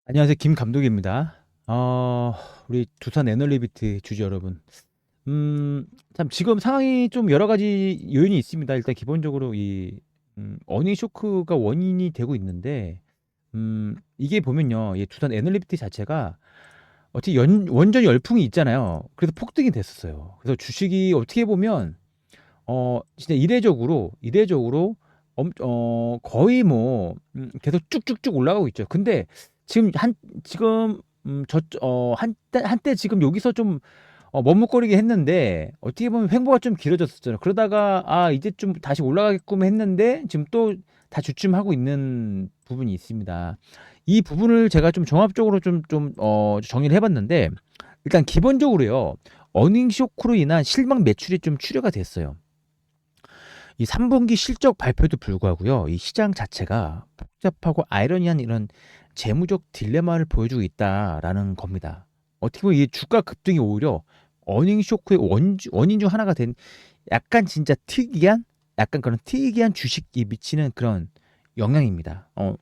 안녕하세요. 김 감독입니다. 우리 두산 에너리비트 주주 여러분. 참 지금 상황이 좀 여러 가지 요인이 있습니다. 일단 기본적으로 이 어닝 쇼크가 원인이 되고 있는데, 이게 보면요, 이 두산 에너리비트 자체가 어떻게 원전 열풍이 있잖아요. 그래서 폭등이 됐었어요. 그래서 주식이 어떻게 보면 진짜 이례적으로 거의 뭐 계속 쭉쭉쭉 올라가고 있죠. 근데 지금 지금 한때 지금 여기서 좀 머뭇거리게 했는데, 어떻게 보면 횡보가 좀 길어졌었잖아요. 그러다가 이제 좀 다시 올라가게끔 했는데 지금 또 다 주춤하고 있는 부분이 있습니다. 이 부분을 제가 좀 종합적으로 정리를 해봤는데, 일단 기본적으로요, 어닝 쇼크로 인한 실망 매출이 좀 출회가 됐어요. 이 3분기 실적 발표에도 불구하고요, 이 시장 자체가 복잡하고 아이러니한 이런 재무적 딜레마를 보여주고 있다라는 겁니다. 어떻게 보면 이 주가 급등이 오히려 어닝 쇼크의 원인 중 하나가 된, 약간 진짜 약간 그런 특이한 주식이 미치는 그런 영향입니다. 요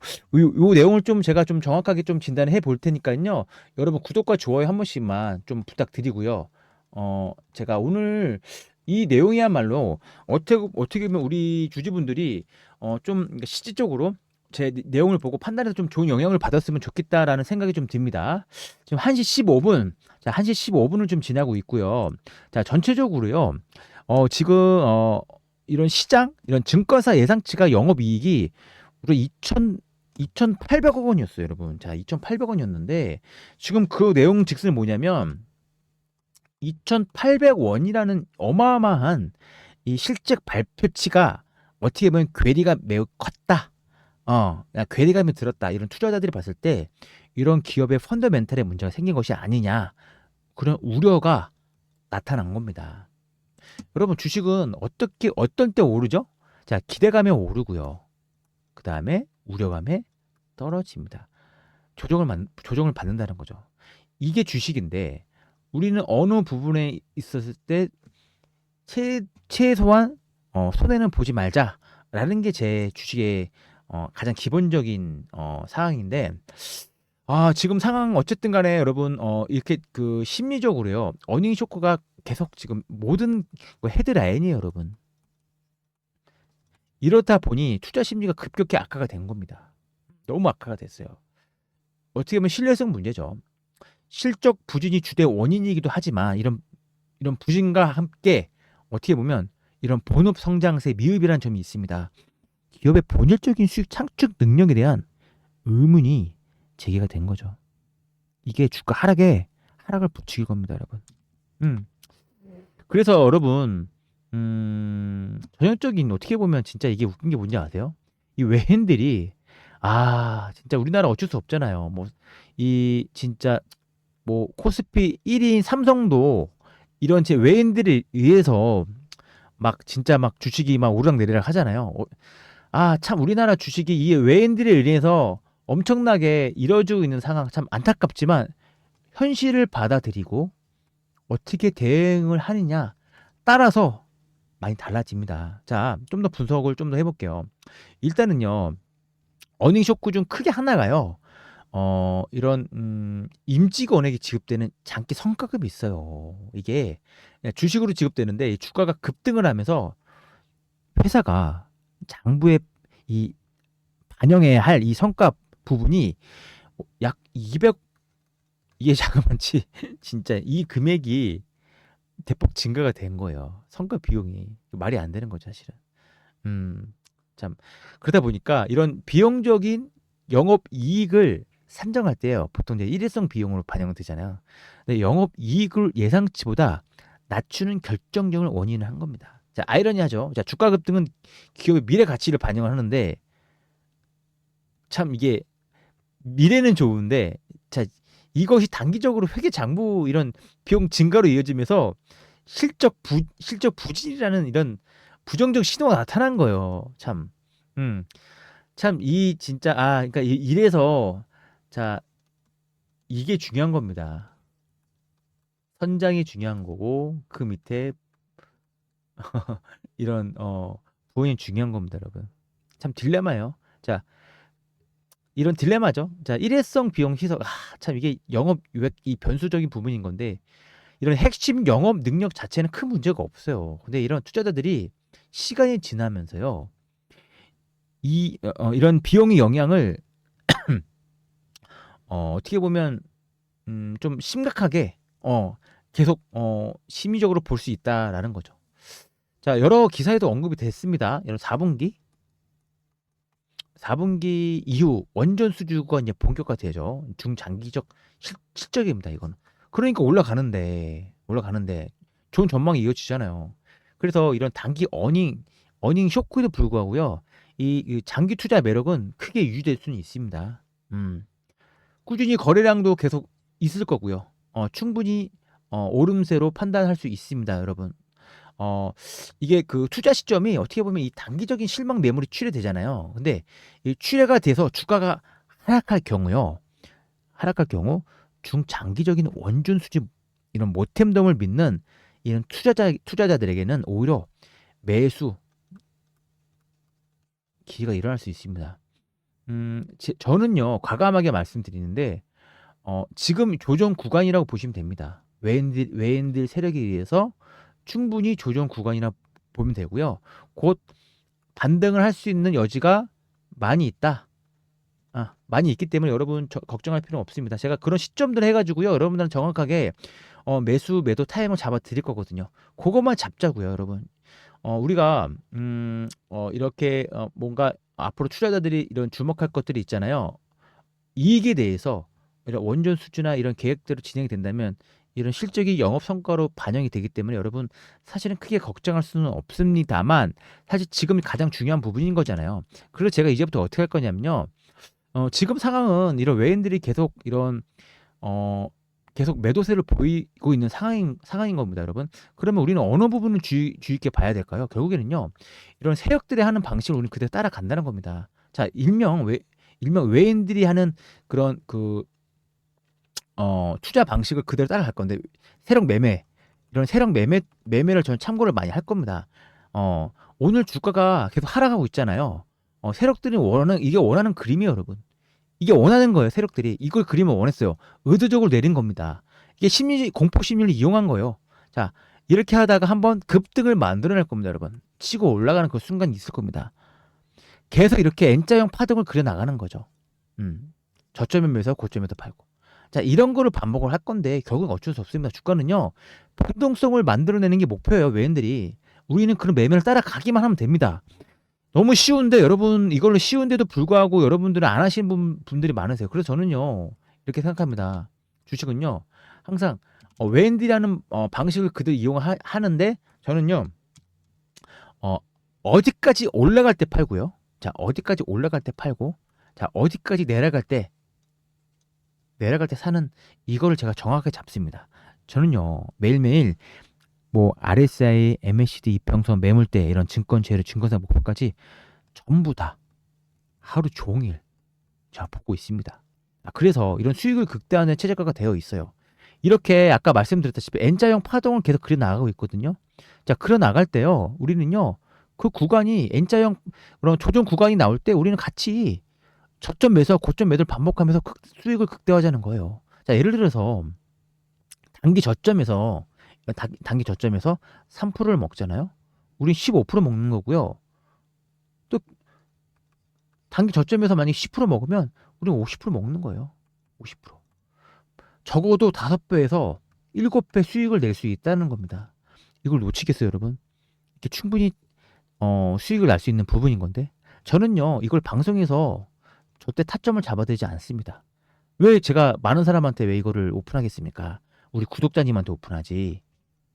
내용을 좀 제가 좀 정확하게 좀 진단해 볼 테니까요. 여러분 구독과 좋아요 한 번씩만 좀 부탁드리고요. 제가 오늘 이 내용이야말로 어떻게 보면 우리 주주분들이 좀 실질적으로 제 내용을 보고 판단해서 좀 좋은 영향을 받았으면 좋겠다라는 생각이 좀 듭니다. 지금 1시 15분, 자, 1시 15분을 좀 지나고 있고요. 자, 전체적으로요. 지금 이런 이런 증권사 예상치가 영업이익이 우리 2,800억 원이었어요, 여러분. 자, 2,800억 원이었는데 지금 그 내용 즉슨 뭐냐면 2,800원이라는 어마어마한 이 실적 발표치가 어떻게 보면 괴리가 매우 컸다. 괴리감이 들었다. 이런 투자자들이 봤을 때 이런 기업의 펀더멘탈에 문제가 생긴 것이 아니냐. 그런 우려가 나타난 겁니다. 여러분, 주식은 어떤 때 오르죠? 자, 기대감에 오르고요. 그 다음에 우려감에 떨어집니다. 조정을 받는다는 거죠. 이게 주식인데, 우리는 어느 부분에 있었을 때 최소한 손해는 보지 말자라는 게 제 주식의 가장 기본적인 사항인데, 지금 상황 어쨌든 간에 여러분, 이렇게 그 심리적으로요, 어닝 쇼크가 계속 지금 모든 헤드라인이에요, 여러분. 이렇다 보니 투자 심리가 급격히 악화가 된 겁니다. 너무 악화가 됐어요. 어떻게 보면 신뢰성 문제죠. 실적 부진이 주된 원인이기도 하지만, 이런 부진과 함께 어떻게 보면 이런 본업 성장세 미흡이라는 점이 있습니다. 기업의 본질적인 수익 창출 능력에 대한 의문이 제기가 된 거죠. 이게 주가 하락에 하락을 부추길 겁니다, 여러분. 음. 그래서 여러분, 전형적인, 어떻게 보면 진짜 이게 웃긴 게 뭔지 아세요? 이 외인들이, 진짜 우리나라 어쩔 수 없잖아요. 뭐 이 진짜 뭐 코스피 1인 삼성도 이런 제 외인들에 의해서 막 진짜 막 주식이 막 오르락내리락 하잖아요. 참 우리나라 주식이 이 외인들에 의해서 엄청나게 이뤄지고 있는 상황, 참 안타깝지만 현실을 받아들이고 어떻게 대응을 하느냐 따라서 많이 달라집니다. 자, 좀 더 분석을 좀 더 해볼게요. 일단은요, 어닝 쇼크 중 크게 하나가요. 이런 임직원에게 지급되는 장기 성과급이 있어요. 이게 주식으로 지급되는데, 이 주가가 급등을 하면서 회사가 장부에 이 반영해야 할 이 성과 부분이 약 200, 이게 잠깐만 진짜 이 금액이 대폭 증가가 된 거예요. 성과 비용이 말이 안 되는 거죠, 사실은. 음, 참 그러다 보니까 이런 비용적인 영업 이익을 산정할 때요, 보통 이제 일회성 비용으로 반영되잖아요. 근데 영업 이익을 예상치보다 낮추는 결정적인 원인을 한 겁니다. 자, 아이러니하죠. 자, 주가 급등은 기업의 미래 가치를 반영을 하는데, 참 이게 미래는 좋은데, 자, 이것이 단기적으로 회계 장부 이런 비용 증가로 이어지면서 실적 부진이라는 이런 부정적 신호가 나타난 거예요. 참. 음. 참 이 진짜 그러니까 이래서, 자, 이게 중요한 겁니다. 선장이 중요한 거고 그 밑에 이런 부분이 중요한 겁니다, 여러분. 참 딜레마예요. 자, 이런 딜레마죠. 자, 일회성 비용 희석. 참 이게 영업 유액 이 변수적인 부분인 건데 이런 핵심 영업 능력 자체는 큰 문제가 없어요. 근데 이런 투자자들이 시간이 지나면서요. 이런 비용의 영향을 어떻게 보면 좀 심각하게 계속 심리적으로 볼 수 있다라는 거죠. 자, 여러 기사에도 언급이 됐습니다. 이런 4분기 이후 원전 수주가 이제 본격화되죠. 중장기적 실적입니다, 이거는. 그러니까 올라가는데 좋은 전망이 이어지잖아요. 그래서 이런 단기 어닝 쇼크에도 불구하고요. 이 장기 투자 매력은 크게 유지될 수는 있습니다. 꾸준히 거래량도 계속 있을 거고요. 충분히 오름세로 판단할 수 있습니다, 여러분. 어 이게 그 투자 시점이 어떻게 보면 이 단기적인 실망 매물이 출회되잖아요. 근데 이 출회가 돼서 주가가 하락할 경우요. 하락할 경우 중장기적인 원전 수집 이런 모템덤을 믿는 이런 투자자들에게는 오히려 매수 기회가 일어날 수 있습니다. 저는요 과감하게 말씀드리는데 지금 조정 구간이라고 보시면 됩니다. 외인들 세력에 의해서 충분히 조정 구간이라 보면 되고요. 곧 반등을 할 수 있는 여지가 많이 있다. 많이 있기 때문에 여러분 걱정할 필요는 없습니다. 제가 그런 시점들 해가지고요. 여러분들은 정확하게 매수 매도 타임을 잡아 드릴 거거든요. 그것만 잡자고요, 여러분. 우리가 이렇게 뭔가 앞으로 투자자들이 이런 주목할 것들이 있잖아요. 이익에 대해서 이런 원전 수주나 이런 계획대로 진행이 된다면 이런 실적이 영업 성과로 반영이 되기 때문에 여러분 사실은 크게 걱정할 수는 없습니다만 사실 지금이 가장 중요한 부분인 거잖아요. 그래서 제가 이제부터 어떻게 할 거냐면요. 지금 상황은 이런 외인들이 계속 이런 계속 매도세를 보이고 있는 상황인 겁니다, 여러분. 그러면 우리는 어느 부분을 주의 있게 봐야 될까요? 결국에는요. 이런 세력들이 하는 방식을 우리는 그대로 따라간다는 겁니다. 자, 일명 외인들이 하는 그런 투자 방식을 그대로 따라갈 건데 이런 세력 매매를 저는 참고를 많이 할 겁니다. 오늘 주가가 계속 하락하고 있잖아요. 세력들이 이게 원하는 그림이에요, 여러분. 이게 원하는 거예요, 세력들이. 이걸 그림을 원했어요. 의도적으로 내린 겁니다. 이게 공포 심리를 이용한 거예요. 자, 이렇게 하다가 한번 급등을 만들어낼 겁니다, 여러분. 치고 올라가는 그 순간이 있을 겁니다. 계속 이렇게 N자형 파동을 그려 나가는 거죠. 저점에 매서 고점에서 팔고. 자, 이런 거를 반복을 할 건데 결국 어쩔 수 없습니다. 주가는요. 변동성을 만들어내는 게 목표예요. 외인들이. 우리는 그런 매매를 따라가기만 하면 됩니다. 너무 쉬운데 여러분 이걸로 쉬운데도 불구하고 여러분들은 안 하시는 분들이 많으세요. 그래서 저는요. 이렇게 생각합니다. 주식은요. 항상 외인들이라는 방식을 그대로 이용하는데 저는요. 어디까지 올라갈 때 팔고요. 자, 어디까지 올라갈 때 팔고 자, 어디까지 내려갈 때 사는 이거를 제가 정확하게 잡습니다. 저는요. 매일매일 뭐 RSI, MACD, 이평선, 매물대 이런 증권제로 증권사 목표까지 전부 다 하루 종일 제가 보고 있습니다. 그래서 이런 수익을 극대화하는 최저가가 되어 있어요. 이렇게 아까 말씀드렸다시피 N자형 파동을 계속 그려 나가고 있거든요. 자, 그려 나갈 때요. 우리는요. 그 구간이 N자형 그런 조정 구간이 나올 때 우리는 같이 저점 매수와 고점 매도를 반복하면서 수익을 극대화하자는 거예요. 자, 예를 들어서 단기 저점에서 3%를 먹잖아요. 우린 15% 먹는 거고요. 또 단기 저점에서 만약에 10% 먹으면 우린 50% 먹는 거예요. 50%. 적어도 5배에서 7배 수익을 낼 수 있다는 겁니다. 이걸 놓치겠어요, 여러분? 이게 충분히 수익을 날 수 있는 부분인 건데 저는요. 이걸 방송에서 절대 타점을 잡아대지 않습니다. 왜 제가 많은 사람한테 왜 이거를 오픈하겠습니까? 우리 구독자님한테 오픈하지.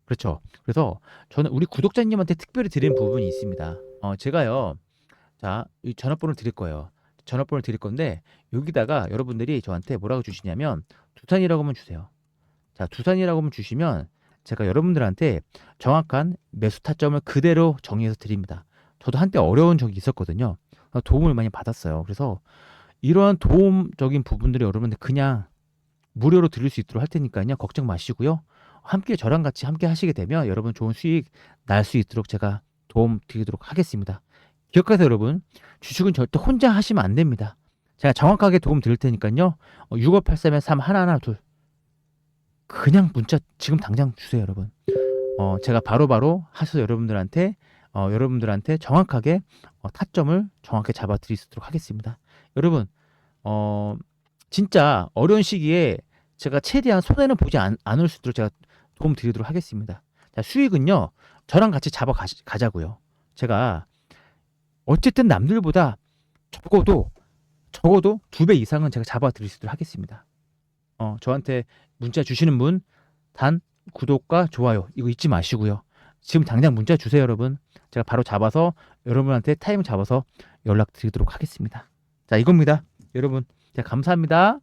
그렇죠. 그래서 저는 우리 구독자님한테 특별히 드리는 부분이 있습니다. 제가요. 자, 이 전화번호를 드릴 거예요. 전화번호를 드릴 건데 여기다가 여러분들이 저한테 뭐라고 주시냐면 두산이라고 하면 주세요. 자, 두산이라고 하면 주시면 제가 여러분들한테 정확한 매수 타점을 그대로 정리해서 드립니다. 저도 한때 어려운 적이 있었거든요. 도움을 많이 받았어요. 그래서 이러한 도움적인 부분들이 여러분들 그냥 무료로 들을 수 있도록 할 테니까요. 걱정 마시고요. 함께 저랑 같이 함께 하시게 되면 여러분 좋은 수익 날 수 있도록 제가 도움 드리도록 하겠습니다. 기억하세요, 여러분. 주식은 절대 혼자 하시면 안 됩니다. 제가 정확하게 도움 드릴 테니까요. 6583-3112 그냥 문자 지금 당장 주세요, 여러분. 제가 바로바로 하셔서 여러분들한테 정확하게 타점을 정확히 잡아 드릴 수 있도록 하겠습니다. 여러분, 진짜 어려운 시기에 제가 최대한 손해는 보지 않을 수 있도록 제가 도움 드리도록 하겠습니다. 자, 수익은요, 저랑 같이 잡아 가자고요. 제가 어쨌든 남들보다 적어도 2배 이상은 제가 잡아 드릴 수 있도록 하겠습니다. 저한테 문자 주시는 분 단 구독과 좋아요 이거 잊지 마시고요. 지금 당장 문자 주세요, 여러분. 제가 바로 잡아서 여러분한테 타임 잡아서 연락 드리도록 하겠습니다. 자, 이겁니다. 여러분, 자, 감사합니다.